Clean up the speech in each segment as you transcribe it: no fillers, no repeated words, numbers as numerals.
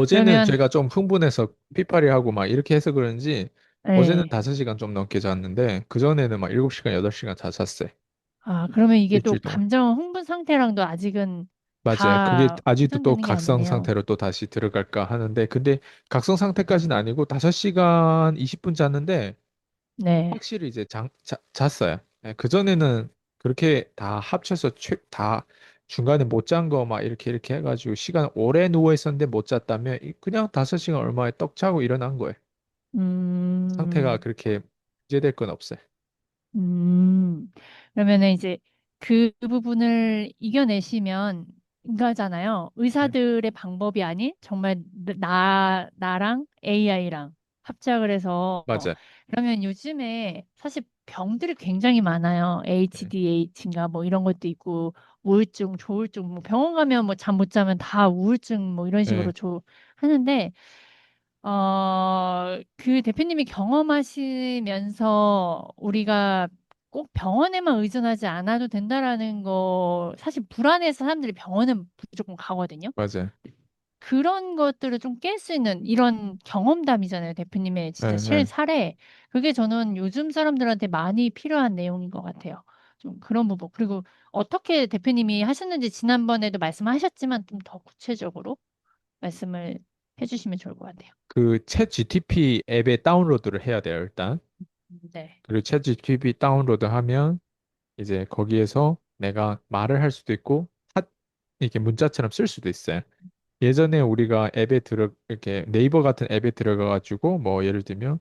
어제는 그러면, 제가 좀 흥분해서 피파리 하고 막 이렇게 해서 그런지 어제는 예. 5시간 좀 넘게 잤는데 그전에는 막 7시간, 8시간 다 잤어요. 아, 그러면 이게 또 일주일 동안. 감정 흥분 상태랑도 아직은 맞아요. 그게 다 아직도 또 호전되는 게 각성 아니네요. 상태로 또 다시 들어갈까 하는데 근데 각성 상태까지는 아니고 5시간 20분 잤는데 네. 확실히 이제 잤어요. 그전에는 그렇게 다 합쳐서 다 중간에 못 잔 거 막 이렇게 해가지고 시간 오래 누워 있었는데 못 잤다면 그냥 5시간 얼마에 떡 자고 일어난 거예요. 상태가 음, 그렇게 문제될 건 없어요. 그러면은 이제 그 부분을 이겨내시면 인가잖아요. 네. 의사들의 방법이 아닌 정말 나랑 AI랑 합작을 해서 맞아요. 그러면 요즘에 사실 병들이 굉장히 많아요. 네. HDH인가 뭐 이런 것도 있고 우울증, 조울증 뭐 병원 가면 뭐 잠 못 자면 다 우울증 뭐 이런 네. 식으로 하는데 그 대표님이 경험하시면서 우리가 꼭 병원에만 의존하지 않아도 된다라는 거, 사실 불안해서 사람들이 병원은 무조건 가거든요. 맞아요. 그런 것들을 좀 깰 수 있는 이런 경험담이잖아요. 대표님의 진짜 네, 네. 실사례. 그게 저는 요즘 사람들한테 많이 필요한 내용인 것 같아요. 좀 그런 부분. 그리고 어떻게 대표님이 하셨는지 지난번에도 말씀하셨지만 좀 더 구체적으로 말씀을 해주시면 좋을 것 같아요. 그챗 GTP 앱에 다운로드를 해야 돼요, 일단. 네. 그리고 챗 GTP 다운로드 하면 이제 거기에서 내가 말을 할 수도 있고 이렇게 문자처럼 쓸 수도 있어요. 예전에 우리가 앱에 이렇게 네이버 같은 앱에 들어가가지고 뭐 예를 들면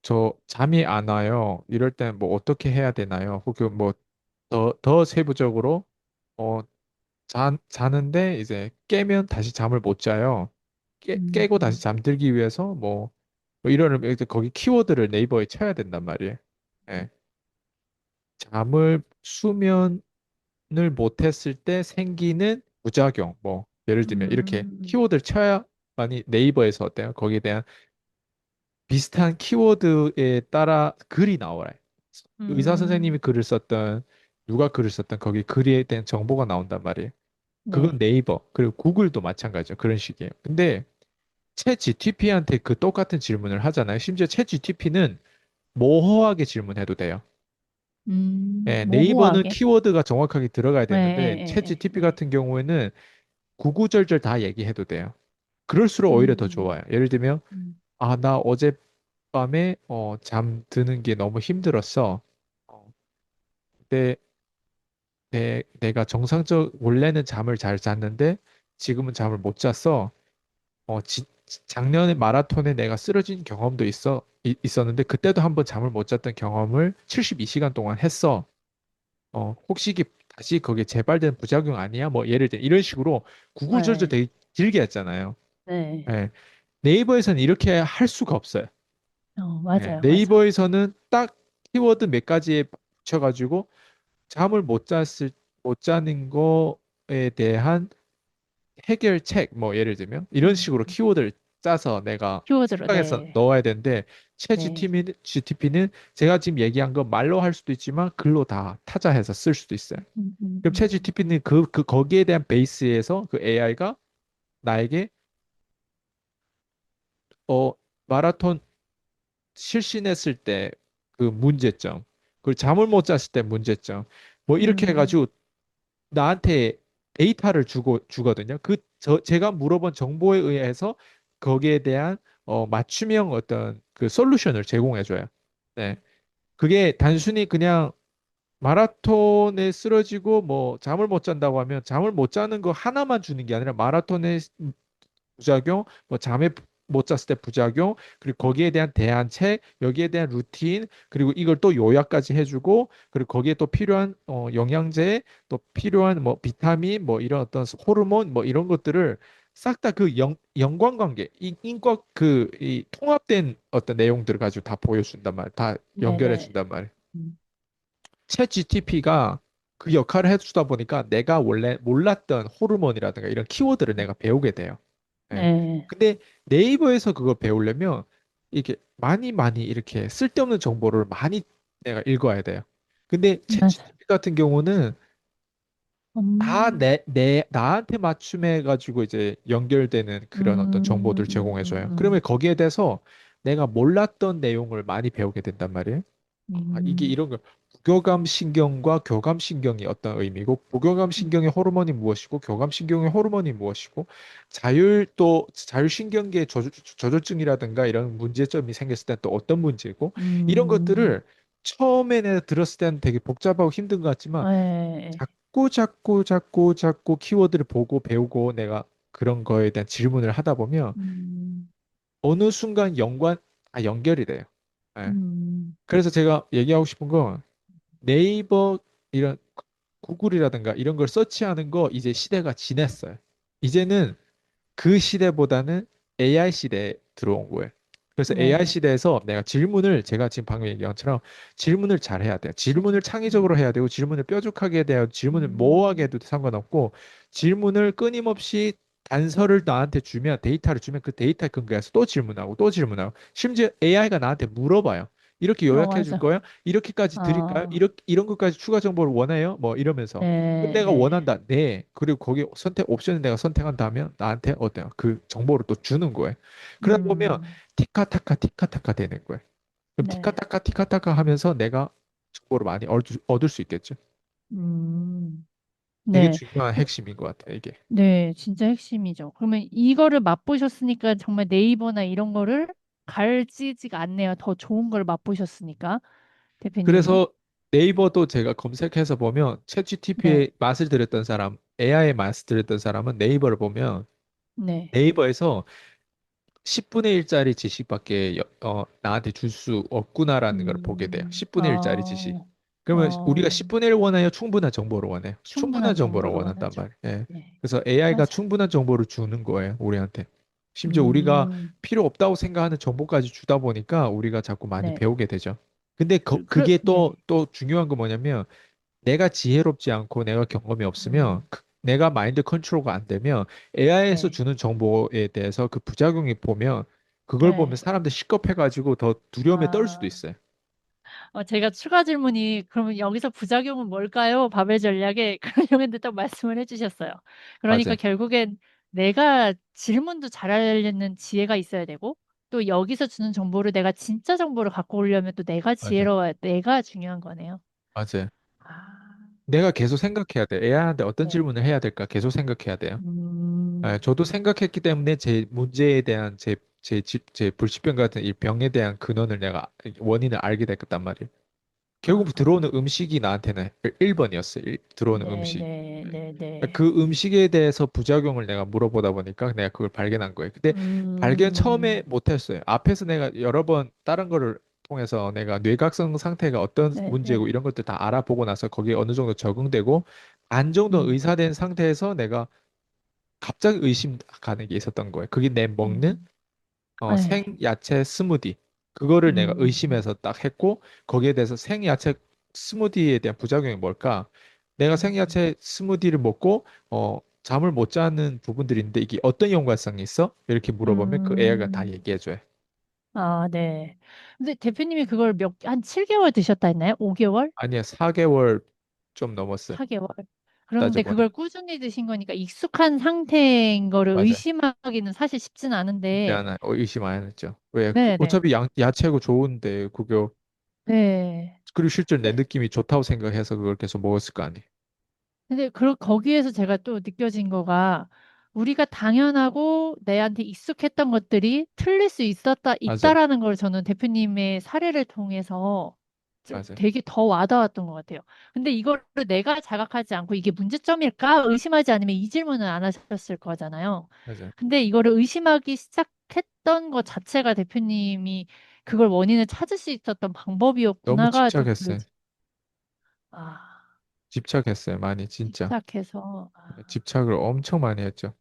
저 잠이 안 와요. 이럴 땐 뭐 어떻게 해야 되나요? 혹은 뭐 더 세부적으로 어, 자는데 이제 깨면 다시 잠을 못 자요. 깨고 다시 음, 잠들기 위해서 뭐 이런 이제 거기 키워드를 네이버에 쳐야 된단 말이에요. 예. 수면을 못했을 때 생기는 부작용, 뭐 예를 들면 이렇게 음, 키워드를 쳐야만이 네이버에서 어때요? 거기에 대한 비슷한 키워드에 따라 글이 나오라. 의사 선생님이 음, 글을 썼던 누가 글을 썼던 거기 글에 대한 정보가 나온단 말이에요. 그건 네. 네이버 그리고 구글도 마찬가지죠. 그런 식이에요. 근데 챗 GTP한테 그 똑같은 질문을 하잖아요. 심지어 챗 GTP는 모호하게 질문해도 돼요. 예, 네이버는 모호하게. 키워드가 정확하게 들어가야 네, 되는데 챗 네, GTP 네, 같은 경우에는 구구절절 다 얘기해도 돼요. 그럴수록 오히려 더 음, 좋아요. 예를 들면 음, 나 어젯밤에 잠드는 게 너무 힘들었어. 어, 근데 내가 원래는 잠을 잘 잤는데 지금은 잠을 못 잤어. 작년에 마라톤에 내가 쓰러진 경험도 있었는데 그때도 한번 잠을 못 잤던 경험을 72시간 동안 했어. 혹시 이게 다시 거기에 재발된 부작용 아니야? 뭐 예를 들어 이런 식으로 구구절절 네, 되게 길게 했잖아요. 네. 예, 네이버에서는 이렇게 할 수가 없어요. 예, 맞아요, 맞아. 네이버에서는 딱 키워드 몇 가지에 붙여가지고 잠을 못 자는 거에 대한 해결책, 뭐 예를 들면 이런 음, 식으로 키워드를 짜서 내가 키워드로, 생각해서 네, 넣어야 되는데 챗 네, GTP는 제가 지금 얘기한 거 말로 할 수도 있지만 글로 다 타자해서 쓸 수도 있어요. 음, 음, 그럼 챗 음, GTP는 거기에 대한 베이스에서 그 AI가 나에게 어 마라톤 실신했을 때 그 문제점, 그리고 잠을 못 잤을 때 문제점, 뭐 이렇게 음, 해가지고 나한테 데이터를 주거든요. 제가 물어본 정보에 의해서 거기에 대한 맞춤형 어떤 그 솔루션을 제공해줘요. 네. 그게 단순히 그냥 마라톤에 쓰러지고 뭐 잠을 못 잔다고 하면 잠을 못 자는 거 하나만 주는 게 아니라 마라톤의 부작용, 뭐 잠에 못 잤을 때 부작용, 그리고 거기에 대한 대안책, 여기에 대한 루틴, 그리고 이걸 또 요약까지 해주고, 그리고 거기에 또 필요한 영양제, 또 필요한 뭐 비타민, 뭐 이런 어떤 호르몬, 뭐 이런 것들을 싹 다 그 연관관계, 인과 이 통합된 어떤 내용들을 가지고 다 보여준단 말이에요. 다 네, 연결해 네. 준단 말이에요. 음, 챗 GTP가 그 역할을 해주다 보니까 내가 원래 몰랐던 호르몬이라든가 이런 키워드를 내가 배우게 돼요. 예. 네. 근데 네이버에서 그거 배우려면 이게 많이 이렇게 쓸데없는 정보를 많이 내가 읽어야 돼요. 근데 챗 맞아. GTP 같은 경우는 다 음, 나한테 맞춤해가지고 이제 연결되는 그런 어떤 정보들을 제공해줘요. 그러면 음, 거기에 대해서 내가 몰랐던 내용을 많이 배우게 된단 말이에요. 이게 음, 이런 거 부교감 신경과 교감 신경이 어떤 의미고 부교감 신경의 호르몬이 무엇이고 교감 신경의 호르몬이 무엇이고 자율 신경계 저조증이라든가 이런 문제점이 생겼을 때 또 어떤 문제고 이런 음, 것들을 처음에 내가 들었을 때는 되게 복잡하고 힘든 것 같지만 예, 자꾸 키워드를 보고 배우고 내가 그런 거에 대한 질문을 하다 보면 음, 어느 순간 연결이 돼요. 예. 음, 그래서 제가 얘기하고 싶은 건 네이버 이런 구글이라든가 이런 걸 서치하는 거 이제 시대가 지났어요. 이제는 그 시대보다는 AI 시대에 들어온 거예요. 그래서 AI 네, 시대에서 내가 질문을 제가 지금 방금 얘기한 것처럼 질문을 잘 해야 돼요. 질문을 창의적으로 해야 되고 질문을 뾰족하게 해야 돼요. 질문을 모호하게 음, 해도 상관없고 질문을 끊임없이 단서를 나한테 주면 데이터를 주면 그 데이터에 근거해서 또 질문하고 또 질문하고 심지어 AI가 나한테 물어봐요. 이렇게 요약해 줄 맞아. 거야? 이렇게까지 드릴까요? 아, 이런 것까지 추가 정보를 원해요? 뭐 이러면서 네, 내가 네, 원한다. 네. 그리고 거기 옵션을 내가 선택한다면 나한테 어때요? 그 정보를 또 주는 거예요. 그러다 보면 음, 티카타카 되는 거예요. 그럼 네, 티카타카 하면서 내가 정보를 많이 얻을 수 있겠죠. 음, 되게 네. 중요한 핵심인 것 같아요, 이게. 네, 진짜 핵심이죠. 그러면 이거를 맛보셨으니까 정말 네이버나 이런 거를 갈지지가 않네요. 더 좋은 걸 맛보셨으니까, 대표님이. 그래서 네이버도 제가 검색해서 보면 네, 챗GPT의 맛을 들였던 사람, AI의 맛을 들였던 사람은 네이버를 보면 네. 네이버에서 10분의 1짜리 지식밖에 나한테 줄 수 없구나라는 걸 보게 돼요. 10분의 1짜리 지식. 어, 그러면 우리가 어, 10분의 1 원해요? 충분한 정보를 원해요? 충분한 충분한 정보를 정보를 원한단 원하죠. 말이에요. 예. 네, 그래서 AI가 맞아요. 충분한 정보를 주는 거예요, 우리한테. 심지어 우리가 음, 필요 없다고 생각하는 정보까지 주다 보니까 우리가 자꾸 많이 네. 배우게 되죠. 근데 그게 네. 또 중요한 거 뭐냐면 내가 지혜롭지 않고 내가 경험이 없으면 음, 내가 마인드 컨트롤가 안 되면 AI에서 네. 주는 정보에 대해서 그 부작용이 보면 그걸 보면 네. 사람들 식겁해가지고 더 두려움에 떨 수도 아, 있어요. 제가 추가 질문이 그러면 여기서 부작용은 뭘까요? 바벨 전략에 그런 용인데 딱 말씀을 해주셨어요. 그러니까 맞아요. 결국엔 내가 질문도 잘하려는 지혜가 있어야 되고 또 여기서 주는 정보를 내가 진짜 정보를 갖고 오려면 또 내가 맞아요. 지혜로워야 내가 중요한 거네요. 맞아요. 아, 내가 계속 생각해야 돼. AI한테 어떤 네. 질문을 해야 될까 계속 생각해야 돼요. 예, 음, 저도 생각했기 때문에 제 문제에 대한 제 불치병 같은 이 병에 대한 근원을 내가 원인을 알게 됐단 말이에요. 결국 아, 들어오는 음식이 나한테는 1번이었어요. 들어오는 네, 음식. 네, 네, 네. 그 음식에 대해서 부작용을 내가 물어보다 보니까 내가 그걸 발견한 거예요. 근데 발견 처음에 음, 못했어요. 앞에서 내가 여러 번 다른 거를 통해서 내가 뇌각성 상태가 어떤 네, 문제고 네. 이런 것들 다 알아보고 나서 거기에 어느 정도 적응되고 반 정도 음, 의사된 상태에서 내가 갑자기 의심 가는 게 있었던 거예요. 그게 내 먹는 음, 네. 생야채 스무디. 그거를 내가 음, 의심해서 딱 했고, 거기에 대해서 생야채 스무디에 대한 부작용이 뭘까? 내가 음, 생야채 스무디를 먹고, 잠을 못 자는 부분들인데, 이게 어떤 연관성이 있어? 이렇게 물어보면 그 AI가 다 음. 얘기해줘요. 아, 네. 근데 대표님이 그걸 한 7개월 드셨다 했나요? 5개월? 아니야, 4개월 좀 넘었어요. 4개월? 그런데 그걸 따져보니까. 꾸준히 드신 거니까 익숙한 상태인 거를 맞아요. 의심하기는 사실 쉽진 쉽지 않은데, 않아요. 의심 안 했죠. 왜? 네네. 어차피 야채고 좋은데, 그거. 네. 그리고 실제로 내 네. 느낌이 좋다고 생각해서 그걸 계속 먹었을 거 아니에요. 근데 거기에서 제가 또 느껴진 거가 우리가 당연하고 내한테 익숙했던 것들이 틀릴 수 맞아요. 있다라는 걸 저는 대표님의 사례를 통해서 맞아요. 되게 더 와닿았던 것 같아요. 근데 이거를 내가 자각하지 않고 이게 문제점일까 의심하지 않으면 이 질문은 안 하셨을 거잖아요. 맞아요. 근데 이거를 의심하기 시작했던 것 자체가 대표님이 그걸 원인을 찾을 수 있었던 너무 방법이었구나가 좀 집착했어요. 아, 집착했어요. 많이 진짜. 집착해서, 집착을 엄청 많이 했죠.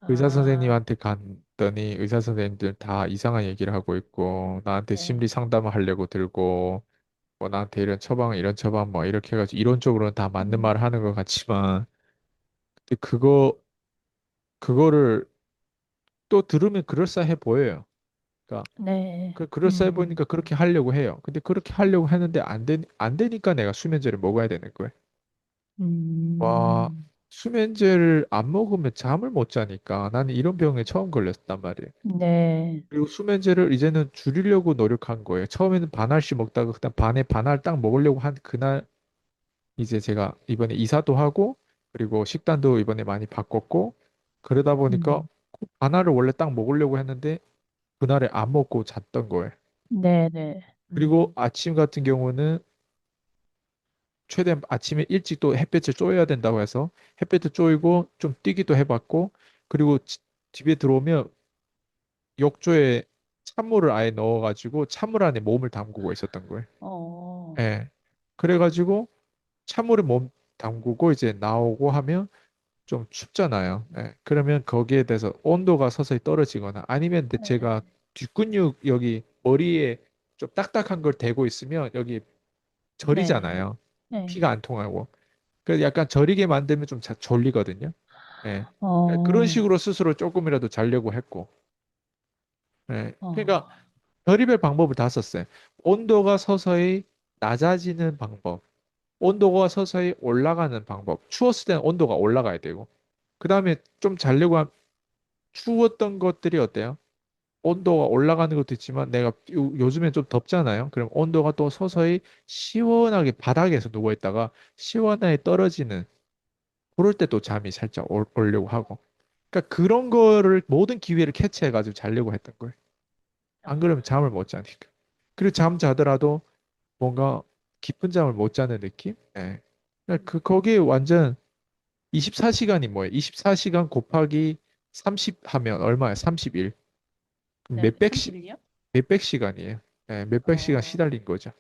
의사 아, 선생님한테 갔더니 의사 선생님들 다 이상한 얘기를 하고 있고 나한테 네. 심리 상담을 하려고 들고 뭐 나한테 이런 처방 뭐 이렇게 해가지고 이론적으로는 다 맞는 음, 말을 하는 것 같지만 근데 그거를 또 들으면 그럴싸해 보여요. 그러니까 네. 그럴싸해 보이니까 그렇게 하려고 해요. 근데 그렇게 하려고 했는데 안 되니까 내가 수면제를 먹어야 되는 거예요. 와, 음, 수면제를 안 먹으면 잠을 못 자니까 나는 이런 병에 처음 걸렸단 말이에요. 네, 그리고 수면제를 이제는 줄이려고 노력한 거예요. 처음에는 반 알씩 먹다가 그다음 반에 반 알 딱 먹으려고 한 그날 이제 제가 이번에 이사도 하고 그리고 식단도 이번에 많이 바꿨고 그러다 보니까 음, 반 알을 원래 딱 먹으려고 했는데 그날에 안 먹고 잤던 거예요. 네, 네, 그리고 아침 같은 경우는 최대한 아침에 일찍 또 햇볕을 쬐야 된다고 해서 햇볕을 쬐고 좀 뛰기도 해봤고 그리고 집에 들어오면 욕조에 찬물을 아예 넣어가지고 찬물 안에 몸을 담그고 있었던 거예요. 어, 예. 그래가지고 찬물에 몸 담그고 이제 나오고 하면 좀 춥잖아요. 예. 그러면 거기에 대해서 온도가 서서히 떨어지거나 아니면 제가 네, 뒷근육 여기 머리에 좀 딱딱한 걸 대고 있으면 여기 네, 저리잖아요. 네, 피가 안 통하고. 그래서 약간 저리게 만들면 좀 졸리거든요. 예. 그런 어, 식으로 스스로 조금이라도 자려고 했고. 예. 그러니까 어, 별의별 방법을 다 썼어요. 온도가 서서히 낮아지는 방법, 온도가 서서히 올라가는 방법. 추웠을 때는 온도가 올라가야 되고. 그 다음에 좀 자려고 추웠던 것들이 어때요? 온도가 올라가는 것도 있지만 내가 요즘엔 좀 덥잖아요. 그럼 온도가 또 서서히 시원하게 바닥에서 누워 있다가 시원하게 떨어지는 그럴 때 또 잠이 살짝 오려고 하고. 그러니까 그런 거를 모든 기회를 캐치해가지고 자려고 했던 거예요. 안 그러면 잠을 못 자니까. 그리고 잠 자더라도 뭔가 깊은 잠을 못 자는 느낌? 예. 그러니까 거기에 완전 24시간이 뭐예요? 24시간 곱하기 30 하면 얼마예요? 31. 네, 몇백 시, 30일이요? 몇백 시간이에요. 예, 몇백 시간 어, 시달린 거죠.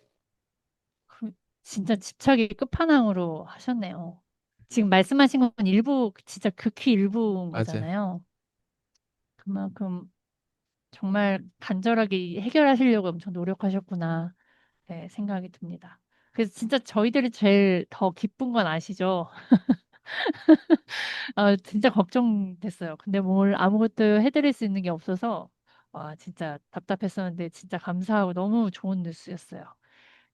그, 진짜 집착이 끝판왕으로 하셨네요. 지금 말씀하신 건 일부, 진짜 극히 일부인 맞아요. 거잖아요. 그만큼 정말 간절하게 해결하시려고 엄청 노력하셨구나, 네, 생각이 듭니다. 그래서 진짜 저희들이 제일 더 기쁜 건 아시죠? 아, 진짜 걱정됐어요. 근데 뭘 아무것도 해드릴 수 있는 게 없어서, 와, 진짜 답답했었는데, 진짜 감사하고 너무 좋은 뉴스였어요.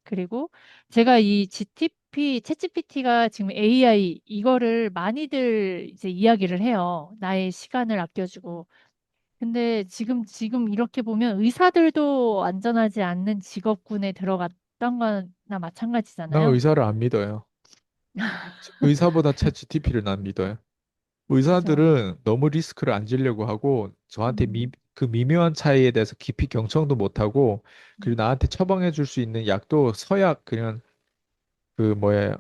그리고 제가 이 GTP, 챗GPT가 지금 AI 이거를 많이들 이제 이야기를 해요. 나의 시간을 아껴주고. 근데 지금 이렇게 보면 의사들도 안전하지 않는 직업군에 들어갔던 거나 나 마찬가지잖아요. 의사를 안 믿어요. 의사보다 챗GPT를 난 믿어요. 그죠? 의사들은 너무 리스크를 안 지려고 하고 저한테 음, 그 미묘한 차이에 대해서 깊이 경청도 못하고 그리고 음, 나한테 처방해 줄 수 있는 약도 서약 그냥 그 뭐야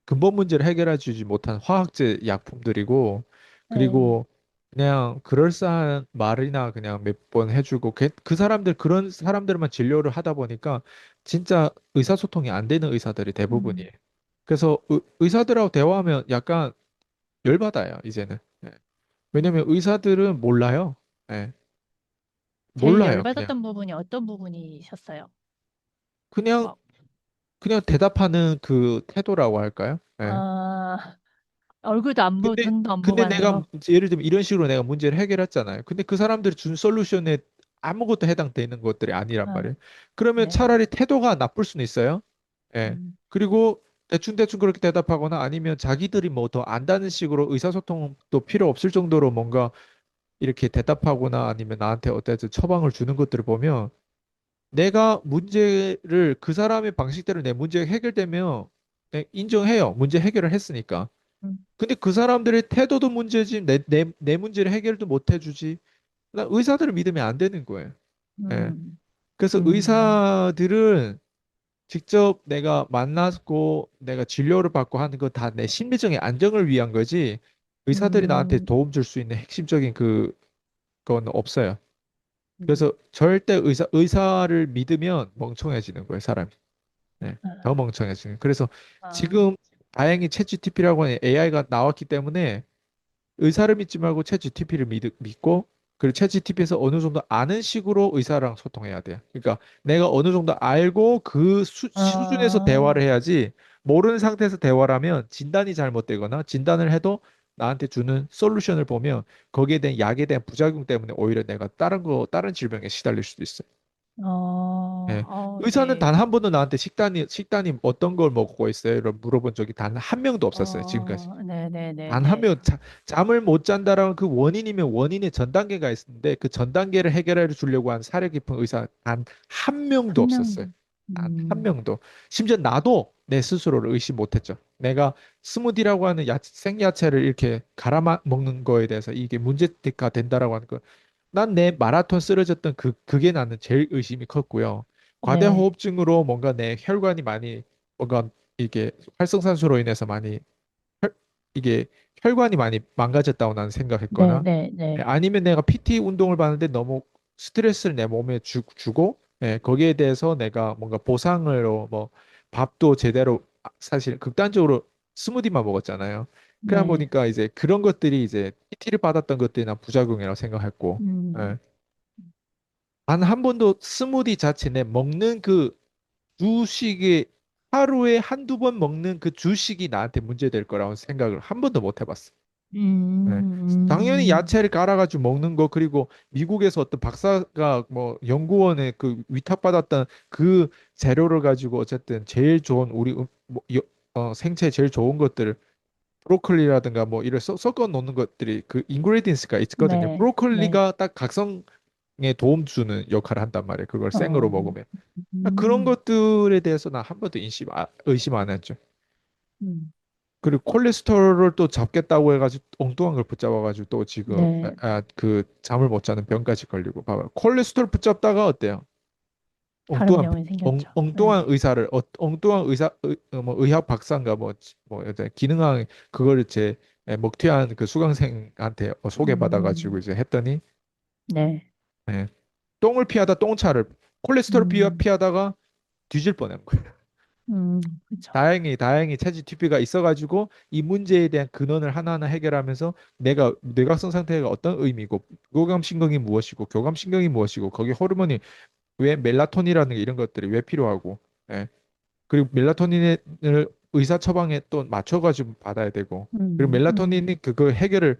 근본 문제를 해결해 주지 못한 화학제 약품들이고 네, 그리고 그냥 그럴싸한 말이나 그냥 몇 번 해주고 그 사람들 그런 사람들만 진료를 하다 보니까 진짜 의사소통이 안 되는 의사들이 대부분이에요. 음, 그래서 의사들하고 대화하면 약간 열받아요, 이제는. 예. 왜냐면 음. 의사들은 몰라요. 예. 제일 몰라요, 그냥. 열받았던 부분이 어떤 부분이셨어요? 그냥 막, 그냥 대답하는 그 태도라고 할까요? 예. 아, 얼굴도 안 보고 근데 눈도 안 보고 근데 하는 내가 거? 예를 들면 이런 식으로 내가 문제를 해결했잖아요. 근데 그 사람들이 준 솔루션에 아무것도 해당되는 것들이 아니란 아, 말이에요. 그러면 네. 차라리 태도가 나쁠 수는 있어요. 예. 음, 그리고 대충대충 그렇게 대답하거나 아니면 자기들이 뭐 더 안다는 식으로 의사소통도 필요 없을 정도로 뭔가 이렇게 대답하거나 아니면 나한테 어떤 처방을 주는 것들을 보면 내가 문제를 그 사람의 방식대로 내 문제가 해결되면 네, 인정해요. 문제 해결을 했으니까. 음, 근데 그 사람들의 태도도 문제지 내 문제를 해결도 못 해주지. 나 의사들을 믿으면 안 되는 거예요. 예. 음, 그래서 음, 의사들은 직접 내가 만났고 내가 진료를 받고 하는 거 다 내 심리적인 안정을 위한 거지. 의사들이 나한테 음, 도움 줄 수 있는 핵심적인 그건 없어요. 음. 그래서 절대 의사를 믿으면 멍청해지는 거예요, 사람이. 네, 더 아, 멍청해지는. 그래서 아, 지금 다행히 챗GPT라고 하는 AI가 나왔기 때문에 의사를 믿지 말고 챗GPT를 믿고 그리고 챗GPT에서 어느 정도 아는 식으로 의사랑 소통해야 돼요. 그러니까 내가 어느 정도 알고 그 수준에서 아, 대화를 해야지 모르는 상태에서 대화를 하면 진단이 잘못되거나 진단을 해도 나한테 주는 솔루션을 보면 거기에 대한 약에 대한 부작용 때문에 오히려 내가 다른 질병에 시달릴 수도 있어요. 어, 예. 의사는 네. 단 한 번도 나한테 식단이 어떤 걸 먹고 있어요? 이런 물어본 적이 단 한 명도 없었어요, 지금까지. 단 한 네네네네. 명, 잠을 못 잔다라는 그 원인이면 원인의 전 단계가 있는데 그 전 단계를 해결해 주려고 한 사려 깊은 의사 단 한 명도 한 없었어요. 명도. 단 한 음, 명도. 심지어 나도 내 스스로를 의심 못했죠. 내가 스무디라고 하는 생야채를 이렇게 먹는 거에 대해서 이게 문제가 된다라고 하는 거. 난 내 마라톤 쓰러졌던 그게 나는 제일 의심이 컸고요. 네. 과대호흡증으로 뭔가 내 혈관이 많이 뭔가 이게 활성산소로 인해서 많이 이게 혈관이 많이 망가졌다고 나는 생각했거나 네네네. 아니면 내가 PT 운동을 받는데 너무 스트레스를 내 몸에 주고 거기에 대해서 내가 뭔가 보상으로 뭐 밥도 제대로 사실 극단적으로 스무디만 먹었잖아요. 그러다 네. 보니까 이제 그런 것들이 이제 PT를 받았던 것들이 난 부작용이라고 생각했고 음, 예. 단 한 번도 스무디 자체 내 먹는 그 주식이 하루에 한두 번 먹는 그 주식이 나한테 문제될 거라고 생각을 한 번도 못 해봤어. 네. 당연히 음, 야채를 깔아가지고 먹는 거 그리고 미국에서 어떤 박사가 뭐 연구원에 그 위탁받았던 그 재료를 가지고 어쨌든 제일 좋은 우리 생체에 제일 좋은 것들을 브로콜리라든가 뭐 이를 섞어 놓는 것들이 그 인그레디언스가 있거든요. 네, 네. 브로콜리가 딱 각성에 도움 주는 역할을 한단 말이에요. 그걸 생으로 어, 먹으면. 그런 음, 것들에 대해서 나 한 번도 의심 안 했죠. 음, 그리고 콜레스테롤을 또 잡겠다고 해가지고 엉뚱한 걸 붙잡아가지고 또 지금 네. 그 잠을 못 자는 병까지 걸리고 봐봐요. 콜레스테롤 붙잡다가 어때요? 다른 엉뚱한 병이 생겼죠. 엉뚱한 네. 의사를 엉뚱한 뭐 의학 박사인가 뭐 여튼 기능학 그거를 제 먹튀한 그 수강생한테 소개받아가지고 음, 이제 했더니 네. 예, 똥을 피하다 똥차를 콜레스테롤 음, 피하다가 뒤질 뻔한 거예요. 그렇죠. 다행히 챗GPT가 있어가지고 이 문제에 대한 근원을 하나하나 해결하면서 내가 뇌각성 상태가 어떤 의미고 교감신경이 무엇이고 교감신경이 무엇이고 거기 호르몬이 왜 멜라토닌이라는 게 이런 것들이 왜 필요하고 예. 그리고 멜라토닌을 의사 처방에 또 맞춰가지고 받아야 되고 그리고 멜라토닌이 그거 해결을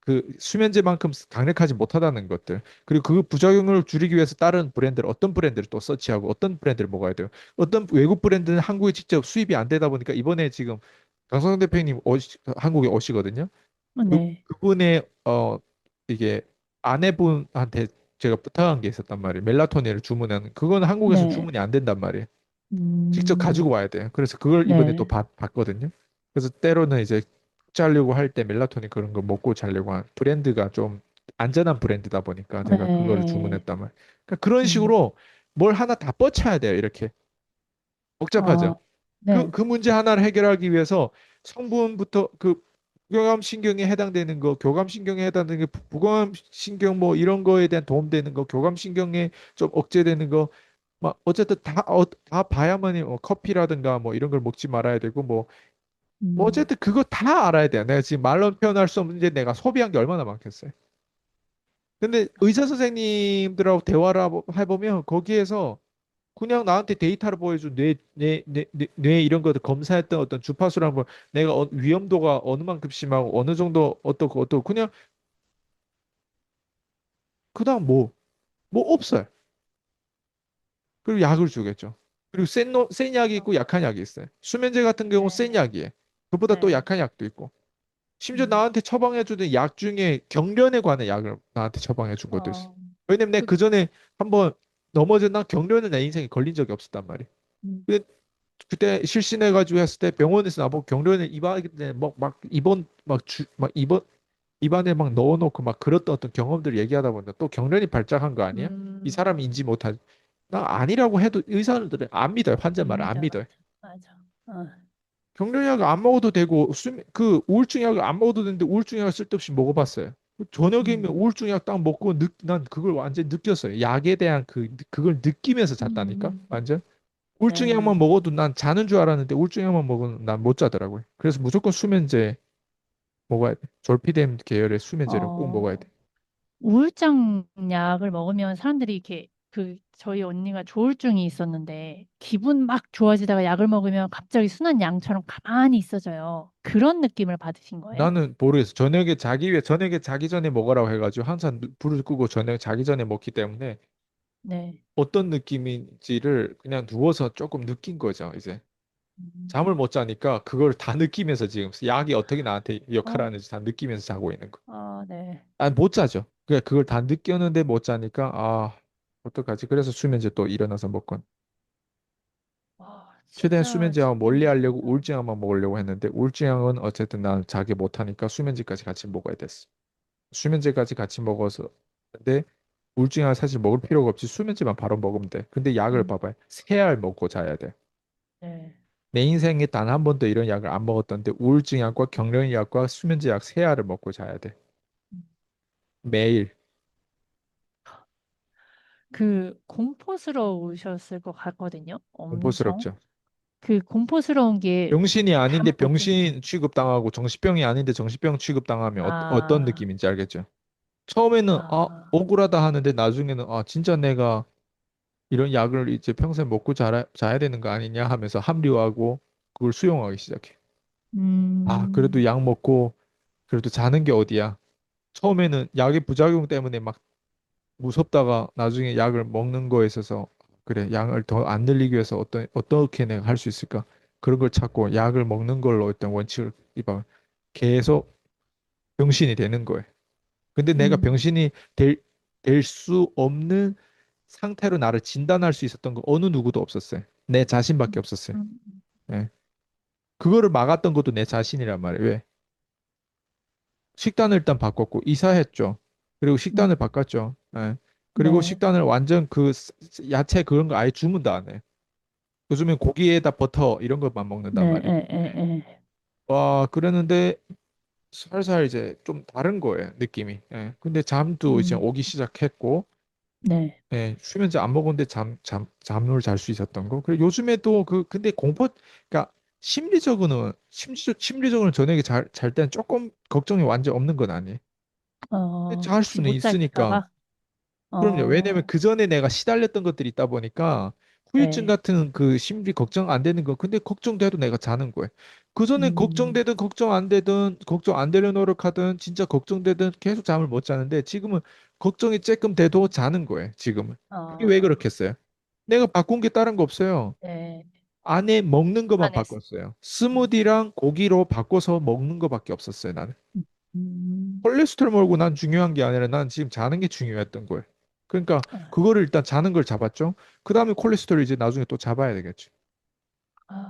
그 수면제만큼 강력하지 못하다는 것들 그리고 그 부작용을 줄이기 위해서 다른 브랜드를 어떤 브랜드를 또 서치하고 어떤 브랜드를 먹어야 돼요. 어떤 외국 브랜드는 한국에 직접 수입이 안 되다 보니까 이번에 지금 강성 대표님 한국에 오시거든요. 네. 그분의 이게 아내분한테 제가 부탁한 게 있었단 말이에요. 멜라토닌을 주문하는 그건 한국에서 네. 주문이 안 된단 말이에요. 직접 음, 가지고 와야 돼요. 그래서 그걸 이번에 또 네. 봤거든요. 그래서 때로는 이제 자려고 할 때 멜라토닌 그런 거 먹고 자려고 한 브랜드가 좀 안전한 브랜드다 보니까 제가 그거를 네. 주문했단 말이에요. 그러니까 그런 음, 식으로 뭘 하나 다 뻗쳐야 돼요. 이렇게 복잡하죠. 어, 네. 그 문제 하나를 해결하기 위해서 성분부터 그 교감신경에 해당되는 거, 교감신경에 해당되는 게 부교감신경 뭐 이런 거에 대한 도움되는 거, 교감신경에 좀 억제되는 거, 막 어쨌든 다 봐야만이 커피라든가 뭐 이런 걸 먹지 말아야 되고 뭐 음, 어쨌든 그거 다 알아야 돼요. 내가 지금 말로 표현할 수 없는데 내가 소비한 게 얼마나 많겠어요. 근데 의사 선생님들하고 대화를 해보면 거기에서 그냥 나한테 데이터를 보여준 뇌 이런 것들 검사했던 어떤 주파수랑 뭐 내가 위험도가 어느 만큼 심하고 어느 정도 어떻고 그냥 그다음 뭐 없어요. 그리고 약을 주겠죠. 그리고 센 약이 있고 약한 약이 있어요. 수면제 같은 경우 센 네. 약이에요. 그보다 또 네. 약한 약도 있고. 심지어 음, 나한테 처방해 주던 약 중에 경련에 관한 약을 나한테 처방해 준 것도 있어. 어, 왜냐면 내가 그, 그 전에 한번 넘어졌나 경련을 내 인생에 걸린 적이 없었단 말이야. 음, 근데 그때 실신해가지고 했을 때 병원에서 나보고 경련을 입안에 막 입원 막 입안에 막 넣어놓고 막 그랬던 어떤 경험들을 얘기하다 보니까 또 경련이 발작한 거 아니야? 이 사람이 음, 인지 못한 나 아니라고 해도 의사들은 안 믿어요. 환자 말을 안 맞아, 믿어요. 맞아, 맞아. 어, 경련약을 안 먹어도 되고 그 우울증 약을 안 먹어도 되는데 우울증 약을 쓸데없이 먹어봤어요. 저녁이면 음, 우울증 약 딱 먹고 난 그걸 완전 느꼈어요. 약에 대한 그걸 느끼면서 잤다니까 음, 완전. 우울증 약만 네. 먹어도 난 자는 줄 알았는데 우울증 약만 먹으면 난 못 자더라고요. 그래서 무조건 수면제 먹어야 돼. 졸피뎀 계열의 수면제를 꼭 먹어야 어, 돼. 우울증 약을 먹으면 사람들이 이렇게 저희 언니가 조울증이 있었는데 기분 막 좋아지다가 약을 먹으면 갑자기 순한 양처럼 가만히 있어져요. 그런 느낌을 받으신 거예요? 나는 모르겠어. 저녁에 자기 전에 먹으라고 해가지고 항상 불을 끄고 저녁 자기 전에 먹기 때문에 네. 어떤 느낌인지를 그냥 누워서 조금 느낀 거죠, 이제. 잠을 음. 못 자니까 그걸 다 느끼면서 지금 약이 어떻게 나한테 역할을 어, 하는지 다 느끼면서 자고 있는 거. 네. 아, 못 자죠. 그걸 다 느꼈는데 못 자니까, 아, 어떡하지? 그래서 수면제 또 일어나서 먹건. 최대한 진짜 수면제와 멀리 지금, 하려고 우울증약만 먹으려고 했는데, 우울증약은 어쨌든 난 자기 못하니까 수면제까지 같이 먹어야 됐어. 수면제까지 같이 먹어서. 근데 우울증약 사실 먹을 필요가 없지. 수면제만 바로 먹으면 돼. 근데 약을 음, 봐봐요. 3알 먹고 자야 돼. 네. 내 인생에 단 한 번도 이런 약을 안 먹었던데 우울증약과 경련약과 수면제 약 3알을 먹고 자야 돼. 음. 매일. 공포스러우셨을 것 같거든요. 엄청. 공포스럽죠. 그 공포스러운 게 병신이 아닌데 잠을 못 드, 병신 취급당하고 정신병이 아닌데 정신병 취급당하면 어떤 아, 느낌인지 알겠죠? 처음에는 아, 억울하다 하는데 나중에는 진짜 내가 이런 약을 이제 평생 먹고 자야 되는 거 아니냐 하면서 합리화하고 그걸 수용하기 시작해. 그래도 음, 약 먹고 그래도 자는 게 어디야? 처음에는 약의 부작용 때문에 막 무섭다가 나중에 약을 먹는 거에 있어서 그래, 양을 더 안 늘리기 위해서 어떻게 내가 할 수 있을까? 그런 걸 찾고 약을 먹는 걸로 어떤 원칙을 이방 계속 병신이 되는 거예요. 근데 내가 음, 병신이 될 수 없는 상태로 나를 진단할 수 있었던 거 어느 누구도 없었어요. 내 자신밖에 음, 없었어요. 음, 예. 그거를 막았던 것도 내 자신이란 말이에요. 왜? 식단을 일단 바꿨고 이사했죠. 그리고 식단을 음, 바꿨죠. 예. 그리고 네, 식단을 완전 야채 그런 거 아예 주문도 안 해. 요즘엔 고기에다 버터 이런 것만 먹는단 네, 말이에요. 에. 와, 그랬는데 살살 이제 좀 다른 거예요, 느낌이. 예. 근데 잠도 이제 음, 오기 시작했고, 네, 예, 수면제 안 먹었는데 잠을 잘 수 있었던 거. 그리고 요즘에도 근데 그러니까 심리적으로는 저녁에 잘 때는 조금 걱정이 완전 없는 건 아니에요. 잘 혹시 수는 못 잘까 있으니까. 봐? 그럼요. 왜냐면 어, 그 전에 내가 시달렸던 것들이 있다 보니까 후유증 네, 같은 그 심리 걱정 안 되는 거. 근데 걱정돼도 내가 자는 거예요. 그 전엔 음, 걱정되든 걱정 안 되든 걱정 안 되려 노력하든 진짜 걱정되든 계속 잠을 못 자는데 지금은 걱정이 조금 돼도 자는 거예요. 지금은. 그게 왜 어, 그렇겠어요? 내가 바꾼 게 다른 거 없어요. 네, 안에 먹는 것만 안 했어. 바꿨어요. 음, 스무디랑 고기로 바꿔서 먹는 거밖에 없었어요, 나는. 음, 콜레스테롤 몰고 난 중요한 게 아니라 난 지금 자는 게 중요했던 거예요. 그러니까 아, 그거를 일단 자는 걸 잡았죠. 그 다음에 콜레스테롤 이제 나중에 또 잡아야 되겠지.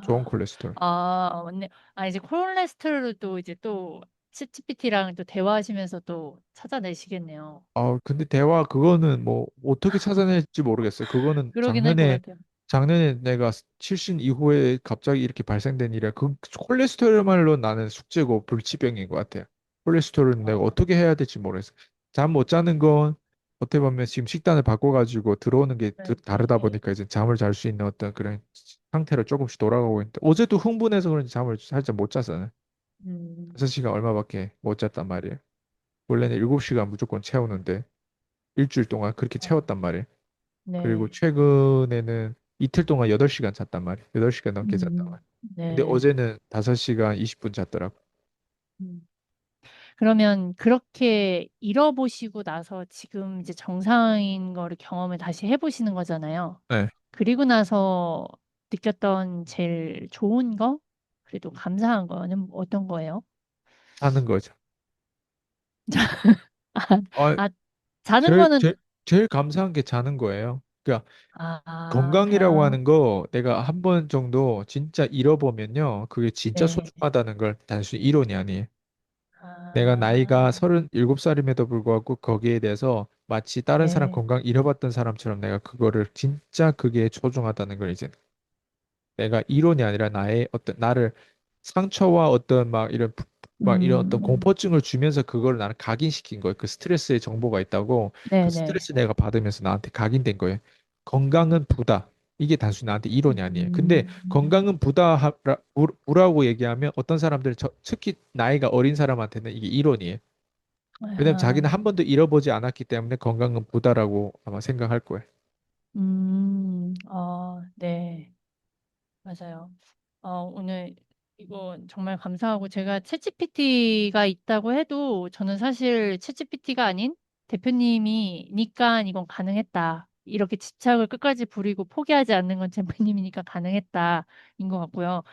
좋은 아, 콜레스테롤. 맞네. 이제 콜레스테롤을 또 이제 또 챗GPT랑 또 대화하시면서 또 찾아내시겠네요. 근데 대화 그거는 뭐 어떻게 찾아낼지 모르겠어요. 그거는 그러긴 할 것 같아요. 작년에 내가 출신 이후에 갑자기 이렇게 발생된 일이야. 그 콜레스테롤말로 나는 숙제고 불치병인 것 같아요. 콜레스테롤은 내가 어, 어떻게 해야 될지 모르겠어요. 잠 못 자는 건 어떻게 보면 지금 식단을 바꿔가지고 들어오는 게 네, 네, 다르다 네. 보니까 이제 잠을 잘 수 있는 어떤 그런 상태로 조금씩 돌아가고 있는데 어제도 흥분해서 그런지 잠을 살짝 못 잤어요. 음, 6시간 얼마밖에 못 잤단 말이에요. 원래는 7시간 무조건 채우는데 일주일 동안 그렇게 어, 채웠단 말이에요. 그리고 네. 최근에는 이틀 동안 8시간 잤단 말이에요. 8시간 넘게 잤단 말이에요. 근데 네. 어제는 5시간 20분 잤더라고. 음. 그러면 그렇게 잃어보시고 나서 지금 이제 정상인 거를 경험을 다시 해보시는 거잖아요. 네, 그리고 나서 느꼈던 제일 좋은 거? 그래도 감사한 거는 어떤 거예요? 자는 거죠. 아, 아, 아, 자는 제일, 거는, 제일, 제일 감사한 게 자는 거예요. 그러니까 건강이라고 그냥, 하는 거 내가 한 번 정도 진짜 잃어보면요. 그게 진짜 네. 소중하다는 걸 단순히 이론이 아니에요. 내가 나이가 아, 37살임에도 불구하고 거기에 대해서 마치 다른 사람 네. 건강 잃어봤던 사람처럼 내가 그거를 진짜 그게 소중하다는 걸 이제 내가 이론이 아니라 나의 어떤 나를 상처와 어떤 막 이런 어떤 음, 공포증을 주면서 그걸 나는 각인시킨 거예요. 그 스트레스의 정보가 있다고 그 네네. 스트레스 내가 받으면서 나한테 각인된 거예요. 건강은 부다. 이게 단순히 나한테 이론이 아니에요. 근데 음, 건강은 부라고 얘기하면 어떤 사람들 특히 나이가 어린 사람한테는 이게 이론이에요. 왜냐면 자기는 아, 한 번도 잃어보지 않았기 때문에 건강은 부다라고 아마 생각할 거예요. 네. 맞아요. 오늘 이거 정말 감사하고 제가 챗GPT가 있다고 해도 저는 사실 챗GPT가 아닌 대표님이니까 이건 가능했다. 이렇게 집착을 끝까지 부리고 포기하지 않는 건 잼프님이니까 가능했다인 것 같고요.